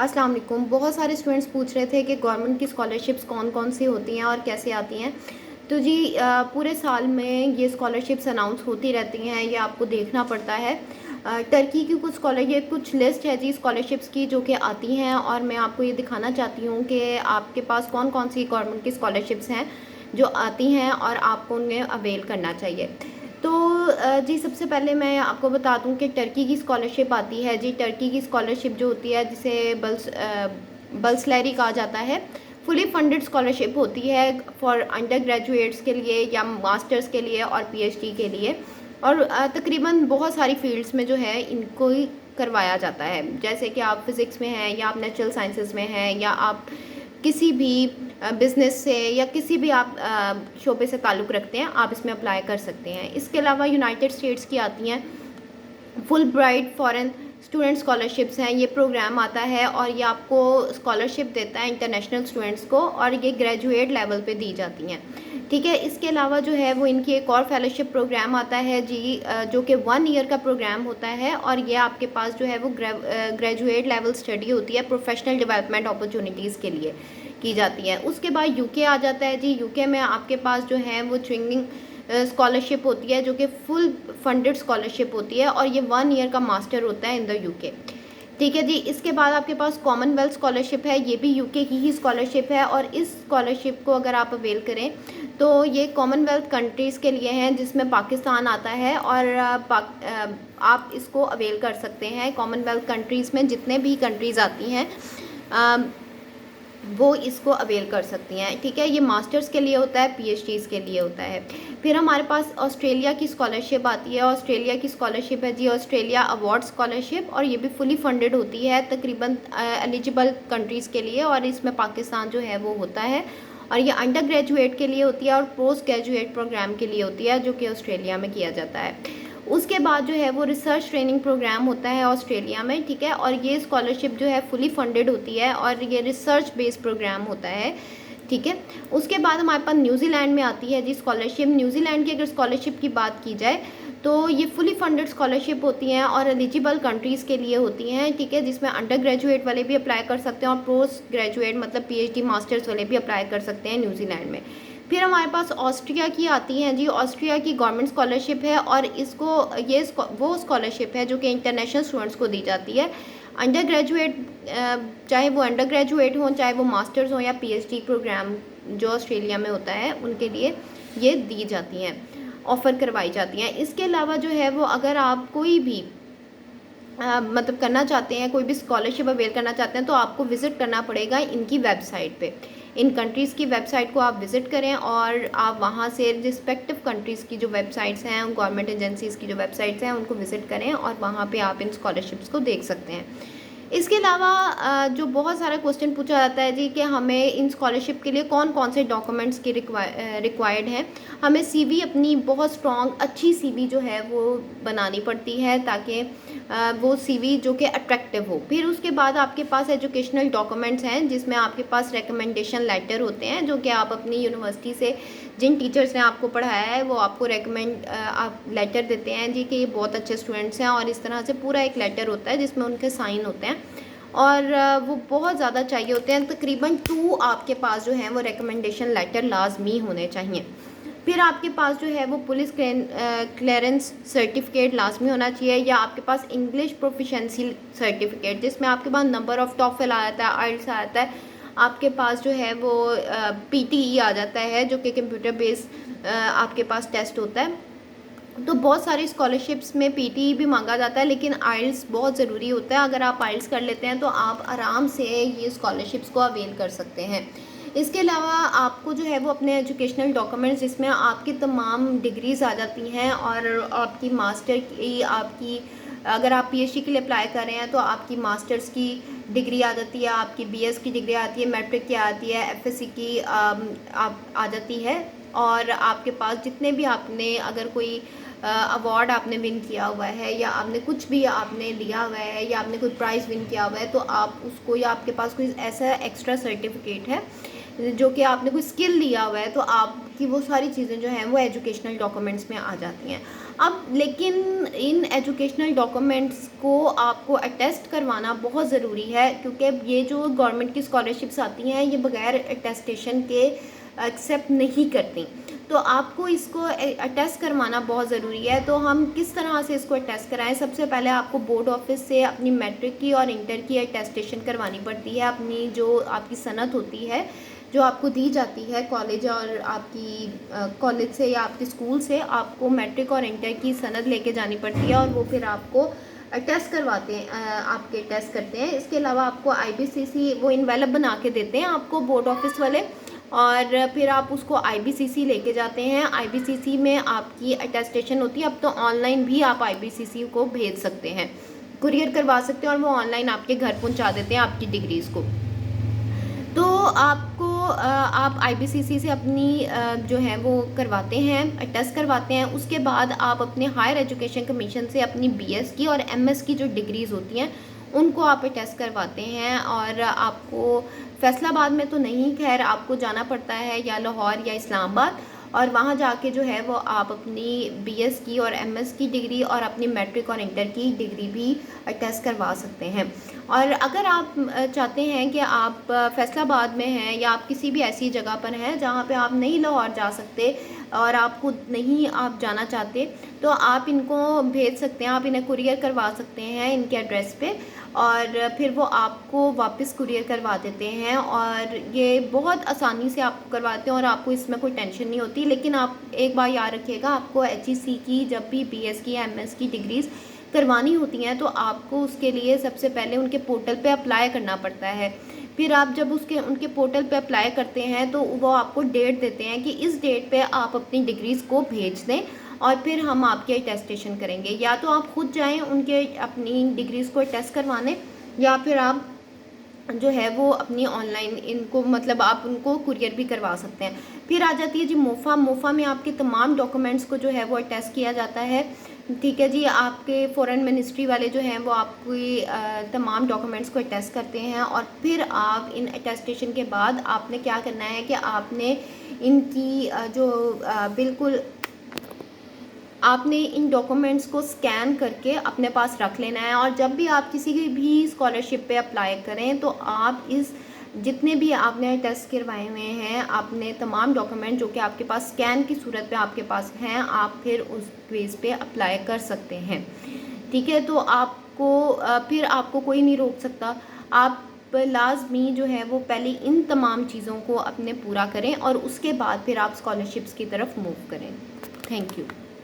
अस्सलाम वालेकुम। बहुत सारे स्टूडेंट्स पूछ रहे थे कि गवर्नमेंट की स्कॉलरशिप्स कौन कौन सी होती हैं और कैसे आती हैं। तो जी पूरे साल में ये स्कॉलरशिप्स अनाउंस होती रहती हैं, ये आपको देखना पड़ता है। टर्की की कुछ ये कुछ लिस्ट है जी स्कॉलरशिप्स की जो कि आती हैं, और मैं आपको ये दिखाना चाहती हूँ कि आपके पास कौन कौन सी गवर्नमेंट की स्कॉलरशिप्स हैं जो आती हैं और आपको उन्हें अवेल करना चाहिए। तो जी सबसे पहले मैं आपको बता दूं कि टर्की की स्कॉलरशिप आती है जी। टर्की की स्कॉलरशिप जो होती है जिसे बल्सलैरी कहा जाता है, फुली फंडेड स्कॉलरशिप होती है फॉर अंडर ग्रेजुएट्स के लिए या मास्टर्स के लिए और पीएचडी के लिए। और तकरीबन बहुत सारी फील्ड्स में जो है इनको ही करवाया जाता है, जैसे कि आप फिज़िक्स में हैं या आप नेचुरल साइंसेस में हैं या आप किसी भी बिज़नेस से या किसी भी आप शोबे से ताल्लुक़ रखते हैं, आप इसमें अप्लाई कर सकते हैं। इसके अलावा यूनाइटेड स्टेट्स की आती हैं full bright foreign student scholarships हैं। ये प्रोग्राम आता है और ये आपको स्कॉलरशिप देता है इंटरनेशनल स्टूडेंट्स को, और ये ग्रेजुएट लेवल पे दी जाती हैं। ठीक है, इसके अलावा जो है वो इनकी एक और फेलोशिप प्रोग्राम आता है जी, जो कि 1 ईयर का प्रोग्राम होता है, और ये आपके पास जो है वो ग्रेजुएट लेवल स्टडी होती है, प्रोफेशनल डेवलपमेंट अपॉर्चुनिटीज़ के लिए की जाती है। उसके बाद यूके आ जाता है जी। यूके में आपके पास जो है वो ट्विनिंग स्कॉलरशिप होती है जो कि फुल फंडेड स्कॉलरशिप होती है, और ये 1 ईयर का मास्टर होता है इन द यूके। ठीक है जी। इसके बाद आपके पास कॉमनवेल्थ स्कॉलरशिप है, ये भी यूके की ही स्कॉलरशिप है, और इस स्कॉलरशिप को अगर आप अवेल करें तो ये कॉमनवेल्थ कंट्रीज़ के लिए हैं जिसमें पाकिस्तान आता है, और आप इसको अवेल कर सकते हैं। कॉमनवेल्थ कंट्रीज़ में जितने भी कंट्रीज़ आती हैं वो इसको अवेल कर सकती हैं। ठीक है, ये मास्टर्स के लिए होता है, पीएचडीज़ के लिए होता है। फिर हमारे पास ऑस्ट्रेलिया की स्कॉलरशिप आती है। ऑस्ट्रेलिया की स्कॉलरशिप है जी ऑस्ट्रेलिया अवार्ड स्कॉलरशिप, और ये भी फुली फंडेड होती है तकरीबन एलिजिबल कंट्रीज़ के लिए, और इसमें पाकिस्तान जो है वो होता है। और ये अंडर ग्रेजुएट के लिए होती है और पोस्ट ग्रेजुएट प्रोग्राम के लिए होती है, जो कि ऑस्ट्रेलिया में किया जाता है। उसके बाद जो है वो रिसर्च ट्रेनिंग प्रोग्राम होता है ऑस्ट्रेलिया में। ठीक है, और ये स्कॉलरशिप जो है फुली फंडेड होती है, और ये रिसर्च बेस्ड प्रोग्राम होता है। ठीक है, उसके बाद हमारे पास न्यूजीलैंड में आती है जी स्कॉलरशिप। न्यूजीलैंड की अगर स्कॉलरशिप की बात की जाए तो ये फुली फंडेड स्कॉलरशिप होती हैं और एलिजिबल कंट्रीज़ के लिए होती हैं। ठीक है, जिसमें अंडर ग्रेजुएट वाले भी अप्लाई कर सकते हैं और पोस्ट ग्रेजुएट मतलब पीएचडी मास्टर्स वाले भी अप्लाई कर सकते हैं न्यूजीलैंड में। फिर हमारे पास ऑस्ट्रिया की आती हैं जी। ऑस्ट्रिया की गवर्नमेंट स्कॉलरशिप है, और इसको वो स्कॉलरशिप है जो कि इंटरनेशनल स्टूडेंट्स को दी जाती है। अंडर ग्रेजुएट, चाहे वो अंडर ग्रेजुएट हों, चाहे वो मास्टर्स हों या पीएचडी प्रोग्राम जो ऑस्ट्रेलिया में होता है, उनके लिए ये दी जाती हैं, ऑफ़र करवाई जाती हैं। इसके अलावा जो है वो अगर आप कोई भी मतलब करना चाहते हैं, कोई भी स्कॉलरशिप अवेल करना चाहते हैं, तो आपको विज़िट करना पड़ेगा इनकी वेबसाइट पे। इन कंट्रीज़ की वेबसाइट को आप विज़िट करें, और आप वहाँ से रिस्पेक्टिव कंट्रीज़ की जो वेबसाइट्स हैं, गवर्नमेंट एजेंसीज़ की जो वेबसाइट्स हैं, उनको विज़िट करें, और वहाँ पे आप इन स्कॉलरशिप्स को देख सकते हैं। इसके अलावा जो बहुत सारा क्वेश्चन पूछा जाता है जी कि हमें इन स्कॉलरशिप के लिए कौन कौन से डॉक्यूमेंट्स की रिक्वायर्ड हैं। हमें सीवी अपनी बहुत स्ट्रॉन्ग अच्छी सीवी जो है वो बनानी पड़ती है, ताकि वो सीवी जो कि अट्रैक्टिव हो। फिर उसके बाद आपके पास एजुकेशनल डॉक्यूमेंट्स हैं, जिसमें आपके पास रिकमेंडेशन लेटर होते हैं, जो कि आप अपनी यूनिवर्सिटी से जिन टीचर्स ने आपको पढ़ाया है वो आपको आप लेटर देते हैं जी कि ये बहुत अच्छे स्टूडेंट्स हैं, और इस तरह से पूरा एक लेटर होता है जिसमें उनके साइन होते हैं, और वो बहुत ज़्यादा चाहिए होते हैं। तकरीबन 2 आपके पास जो हैं वो रिकमेंडेशन लेटर लाजमी होने चाहिए। फिर आपके पास जो है वो पुलिस क्लियरेंस सर्टिफिकेट लाजमी होना चाहिए, या आपके पास इंग्लिश प्रोफिशेंसी सर्टिफिकेट, जिसमें आपके पास नंबर ऑफ़ टॉफल आ जाता है, आइल्स आ जाता है, आपके पास जो है वो पीटीई आ जाता है, जो कि कंप्यूटर बेस्ड आपके पास टेस्ट होता है। तो बहुत सारी स्कॉलरशिप्स में पीटीई भी मांगा जाता है, लेकिन आइल्स बहुत ज़रूरी होता है। अगर आप आइल्स कर लेते हैं तो आप आराम से ये स्कॉलरशिप्स को अवेल कर सकते हैं। इसके अलावा आपको जो है वो अपने एजुकेशनल डॉक्यूमेंट्स, जिसमें आपकी तमाम डिग्रीज़ आ जाती हैं, और आपकी मास्टर की, आपकी अगर आप पीएचडी के लिए अप्लाई कर रहे हैं तो आपकी मास्टर्स की डिग्री आ जाती है, आपकी बीएस की डिग्री आती है, मैट्रिक की आती है, एफएससी की आप आ जाती है, और आपके पास जितने भी आपने अगर कोई अवार्ड आपने विन किया हुआ है, या आपने कुछ भी आपने लिया हुआ है, या आपने कोई प्राइज़ विन किया हुआ है, तो आप उसको, या आपके पास कोई ऐसा एक्स्ट्रा सर्टिफिकेट है जो कि आपने कोई स्किल लिया हुआ है, तो आपकी वो सारी चीज़ें जो हैं वो एजुकेशनल डॉक्यूमेंट्स में आ जाती हैं। अब लेकिन इन एजुकेशनल डॉक्यूमेंट्स को आपको अटेस्ट करवाना बहुत ज़रूरी है, क्योंकि ये जो गवर्नमेंट की स्कॉलरशिप्स आती हैं ये बगैर अटेस्टेशन के एक्सेप्ट नहीं करती। तो आपको इसको अटेस्ट करवाना बहुत ज़रूरी है। तो हम किस तरह से इसको अटेस्ट कराएं? सबसे पहले आपको बोर्ड ऑफिस से अपनी मैट्रिक की और इंटर की अटेस्टेशन करवानी पड़ती है। अपनी जो आपकी सनद होती है जो आपको दी जाती है कॉलेज और आपकी कॉलेज से या आपके स्कूल से, आपको मैट्रिक और इंटर की सनद लेके जानी पड़ती है और वो फिर आपको टेस्ट करवाते हैं, आपके टेस्ट करते हैं। इसके अलावा आपको आईबीसीसी वो इनवेलप बना के देते हैं आपको बोर्ड ऑफिस वाले, और फिर आप उसको आईबीसीसी लेके जाते हैं। आईबीसीसी में आपकी अटेस्टेशन होती है। अब तो ऑनलाइन भी आप आईबीसीसी को भेज सकते हैं, कुरियर करवा सकते हैं और वो ऑनलाइन आपके घर पहुंचा देते हैं आपकी डिग्रीज़ को। तो आपको आप आईबीसीसी से अपनी जो है वो करवाते हैं, टेस्ट करवाते हैं। उसके बाद आप अपने हायर एजुकेशन कमीशन से अपनी बीएस की और एमएस की जो डिग्रीज़ होती हैं उनको आप टेस्ट करवाते हैं। और आपको फैसलाबाद में तो नहीं, खैर आपको जाना पड़ता है या लाहौर या इस्लामाबाद, और वहाँ जाके जो है वो आप अपनी बीएस की और एमएस की डिग्री और अपनी मैट्रिक और इंटर की डिग्री भी टेस्ट करवा सकते हैं। और अगर आप चाहते हैं कि आप फैसलाबाद में हैं या आप किसी भी ऐसी जगह पर हैं जहाँ पे आप नहीं लाहौर जा सकते और आप खुद नहीं आप जाना चाहते, तो आप इनको भेज सकते हैं, आप इन्हें कुरियर करवा सकते हैं इनके एड्रेस पे, और फिर वो आपको वापस कुरियर करवा देते हैं। और ये बहुत आसानी से आपको करवाते हैं और आपको इसमें कोई टेंशन नहीं होती। लेकिन आप एक बार याद रखिएगा, आपको एचईसी की जब भी बीएस की या एमएस की डिग्रीज़ करवानी होती हैं तो आपको उसके लिए सबसे पहले उनके पोर्टल पे अप्लाई करना पड़ता है। फिर आप जब उनके पोर्टल पे अप्लाई करते हैं तो वो आपको डेट देते हैं कि इस डेट पे आप अपनी डिग्रीज़ को भेज दें और फिर हम आपके अटेस्टेशन करेंगे। या तो आप खुद जाएं उनके अपनी डिग्रीज़ को टेस्ट करवाने, या फिर आप जो है वो अपनी ऑनलाइन इनको मतलब आप उनको कुरियर भी करवा सकते हैं। फिर आ जाती है जी मोफ़ा में आपके तमाम डॉक्यूमेंट्स को जो है वो अटेस्ट किया जाता है। ठीक है जी, आपके फ़ॉरेन मिनिस्ट्री वाले जो हैं वो आपकी तमाम डॉक्यूमेंट्स को अटेस्ट करते हैं। और फिर आप इन अटेस्टेशन के बाद आपने क्या करना है कि आपने इनकी बिल्कुल आपने इन डॉक्यूमेंट्स को स्कैन करके अपने पास रख लेना है। और जब भी आप किसी भी स्कॉलरशिप पे अप्लाई करें तो आप इस जितने भी आपने टेस्ट करवाए हुए हैं, आपने तमाम डॉक्यूमेंट जो कि आपके पास स्कैन की सूरत पे आपके पास हैं, आप फिर उस बेस पे अप्लाई कर सकते हैं। ठीक है, तो फिर आपको कोई नहीं रोक सकता। आप लाजमी जो है वो पहले इन तमाम चीज़ों को अपने पूरा करें और उसके बाद फिर आप स्कॉलरशिप्स की तरफ मूव करें। Thank you.